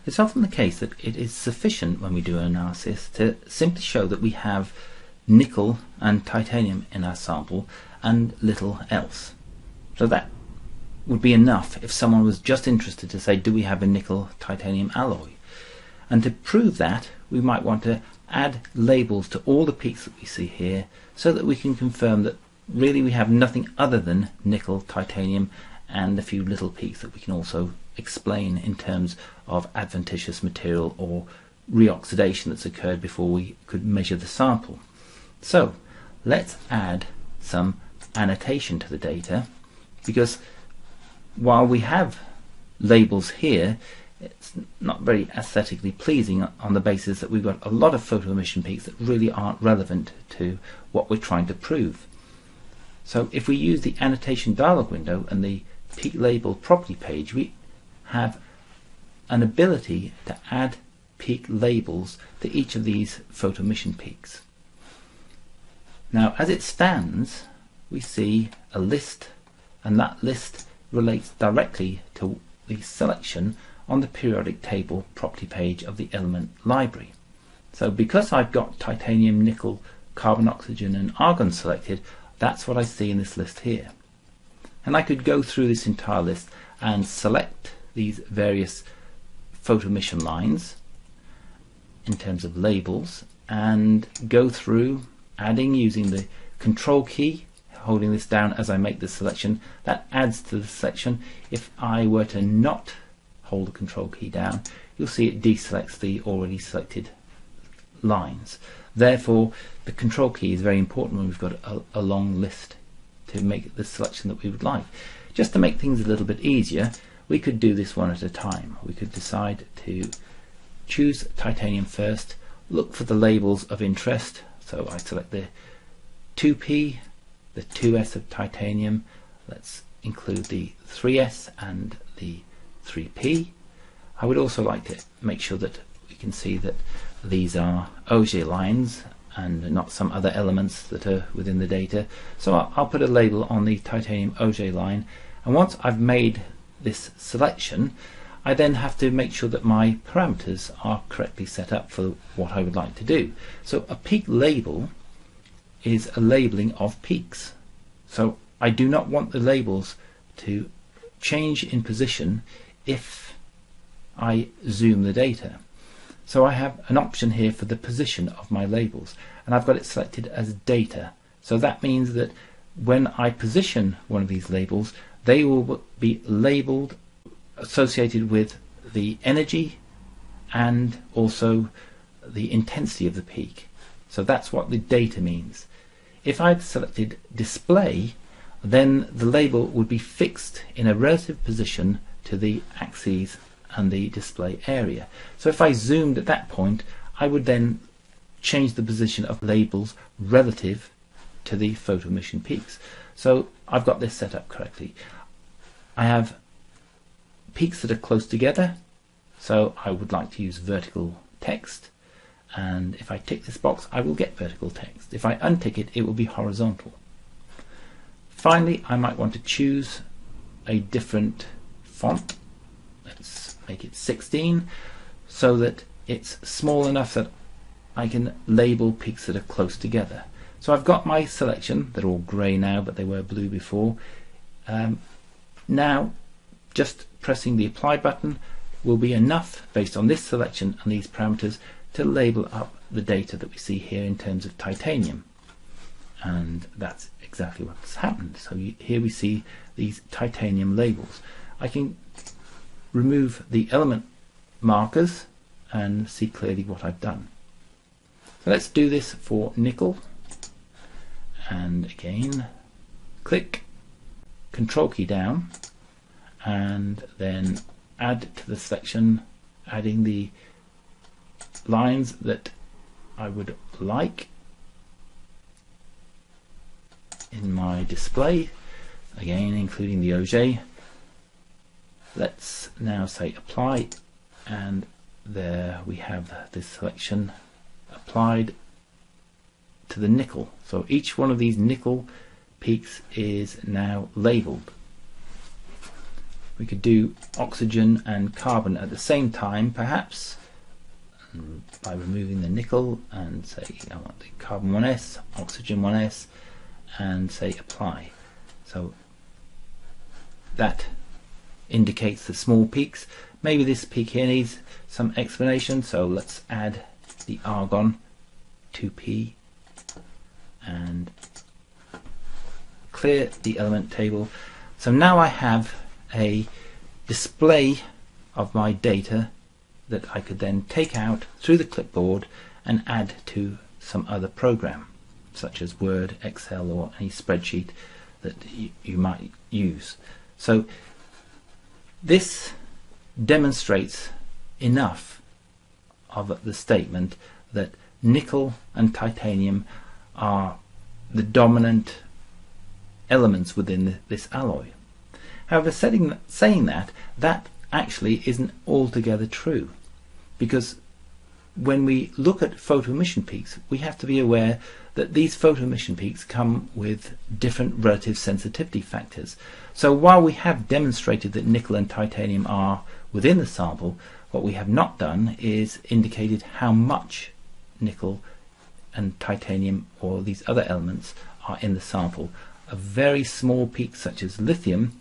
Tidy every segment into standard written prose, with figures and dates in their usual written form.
It's often the case that it is sufficient when we do an analysis to simply show that we have nickel and titanium in our sample and little else. So that would be enough if someone was just interested to say, do we have a nickel titanium alloy? And to prove that, we might want to add labels to all the peaks that we see here so that we can confirm that really we have nothing other than nickel, titanium and a few little peaks that we can also explain in terms of adventitious material or reoxidation that's occurred before we could measure the sample. So let's add some annotation to the data, because while we have labels here, it's not very aesthetically pleasing on the basis that we've got a lot of photoemission peaks that really aren't relevant to what we're trying to prove. So if we use the annotation dialog window and the peak label property page, we have an ability to add peak labels to each of these photoemission peaks. Now as it stands, we see a list, and that list relates directly to the selection on the periodic table property page of the element library. So because I've got titanium, nickel, carbon, oxygen and argon selected, that's what I see in this list here. And I could go through this entire list and select these various photoemission lines in terms of labels and go through adding using the control key, holding this down as I make the selection. That adds to the selection. If I were to not hold the control key down, you'll see it deselects the already selected lines. Therefore the control key is very important when we've got a long list to make the selection that we would like. Just to make things a little bit easier, we could do this one at a time. We could decide to choose titanium first, look for the labels of interest, so I select the 2p, the 2s of titanium, let's include the 3s and the 3p. I would also like to make sure that we can see that these are Auger lines and not some other elements that are within the data. So I'll put a label on the titanium Auger line, and once I've made this selection, I then have to make sure that my parameters are correctly set up for what I would like to do. So a peak label is a labeling of peaks. So I do not want the labels to change in position if I zoom the data. So I have an option here for the position of my labels, and I've got it selected as data. So that means that when I position one of these labels, they will be labeled associated with the energy and also the intensity of the peak. So that's what the data means. If I'd selected display, then the label would be fixed in a relative position to the axes and the display area. So if I zoomed at that point, I would then change the position of labels relative to the photoemission peaks. So I've got this set up correctly. I have peaks that are close together, so I would like to use vertical text, and if I tick this box I will get vertical text. If I untick it, it will be horizontal. Finally, I might want to choose a different font. Let's make it 16 so that it's small enough that I can label peaks that are close together. So I've got my selection. They're all grey now, but they were blue before. Now just pressing the apply button will be enough, based on this selection and these parameters, to label up the data that we see here in terms of titanium. And that's exactly what's happened. So here we see these titanium labels. I can remove the element markers and see clearly what I've done. So let's do this for nickel, and again click, control key down, and then add to the selection, adding the lines that I would like in my display, again including the Auger. Let's now say apply, and there we have this selection applied to the nickel. So each one of these nickel peaks is now labeled. We could do oxygen and carbon at the same time, perhaps, by removing the nickel and say I want the carbon 1s, oxygen 1s, and say apply. So that indicates the small peaks. Maybe this peak here needs some explanation, so let's add the argon 2p and clear the element table. So now I have a display of my data that I could then take out through the clipboard and add to some other program, such as Word, Excel, or any spreadsheet that you might use. So this demonstrates enough of the statement that nickel and titanium are the dominant elements within this alloy. However, saying that actually isn't altogether true, because when we look at photoemission peaks, we have to be aware that these photoemission peaks come with different relative sensitivity factors. So while we have demonstrated that nickel and titanium are within the sample, what we have not done is indicated how much nickel and titanium or these other elements are in the sample. A very small peak such as lithium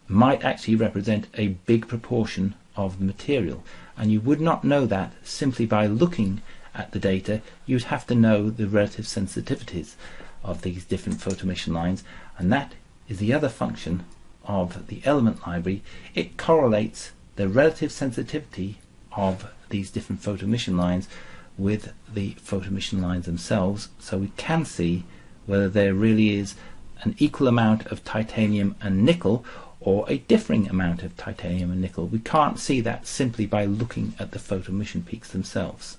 might actually represent a big proportion of the material, and you would not know that simply by looking at the data. You'd have to know the relative sensitivities of these different photoemission lines, and that is the other function of the element library. It correlates the relative sensitivity of these different photoemission lines with the photoemission lines themselves, so we can see whether there really is an equal amount of titanium and nickel or a differing amount of titanium and nickel. We can't see that simply by looking at the photoemission peaks themselves.